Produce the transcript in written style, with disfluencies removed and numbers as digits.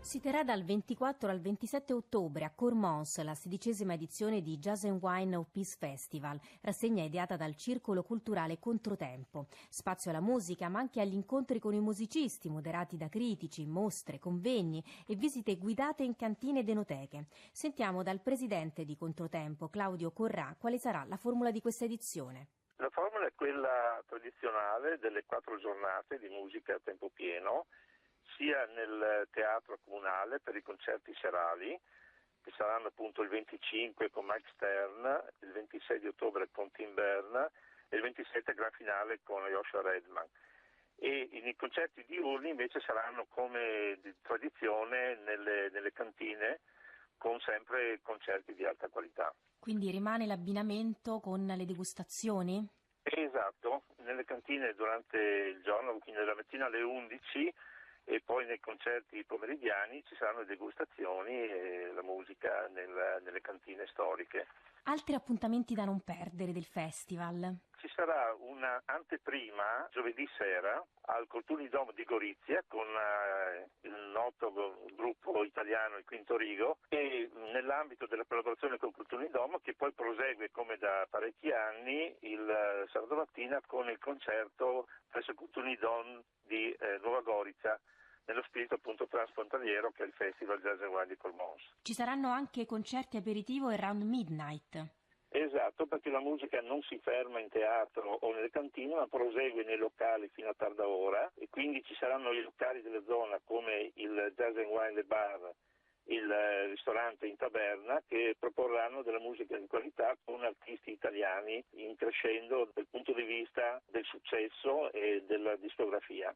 Si terrà dal 24 al 27 ottobre a Cormons la 16ª edizione di Jazz and Wine of Peace Festival, rassegna ideata dal Circolo Culturale Controtempo. Spazio alla musica, ma anche agli incontri con i musicisti, moderati da critici, mostre, convegni e visite guidate in cantine ed enoteche. Sentiamo dal presidente di Controtempo, Claudio Corrà, quale sarà la formula di questa edizione. La formula è quella tradizionale delle 4 giornate di musica a tempo pieno, sia nel teatro comunale per i concerti serali, che saranno appunto il 25 con Mike Stern, il 26 di ottobre con Tim Berne e il 27 gran finale con Joshua Redman. E i concerti diurni invece saranno come di tradizione nelle cantine, con sempre concerti di alta qualità. Quindi rimane l'abbinamento con le degustazioni? Esatto, nelle cantine durante il giorno, quindi dalla mattina alle 11 e poi nei concerti pomeridiani ci saranno degustazioni e la musica nelle cantine storiche. Altri appuntamenti da non perdere del festival? Ci sarà una anteprima giovedì sera al Colturni Dom di Gorizia con il noto gruppo italiano Il Quinto Rigo, e nell'ambito della collaborazione con Colturni Dom, che poi prosegue come da parecchi anni il sabato mattina con il concerto presso Colturni Dom di Nuova Gorizia, nello spirito appunto transfrontaliero che è il Festival Jazz and Wine di Cormons. Ci saranno anche concerti aperitivo e round midnight. Esatto, perché la musica non si ferma in teatro o nelle cantine, ma prosegue nei locali fino a tarda ora, e quindi ci saranno i locali della zona come il Jazz and Wine Le Bar, il ristorante in taberna, che proporranno della musica di qualità con artisti italiani in crescendo dal punto di vista del successo e della discografia.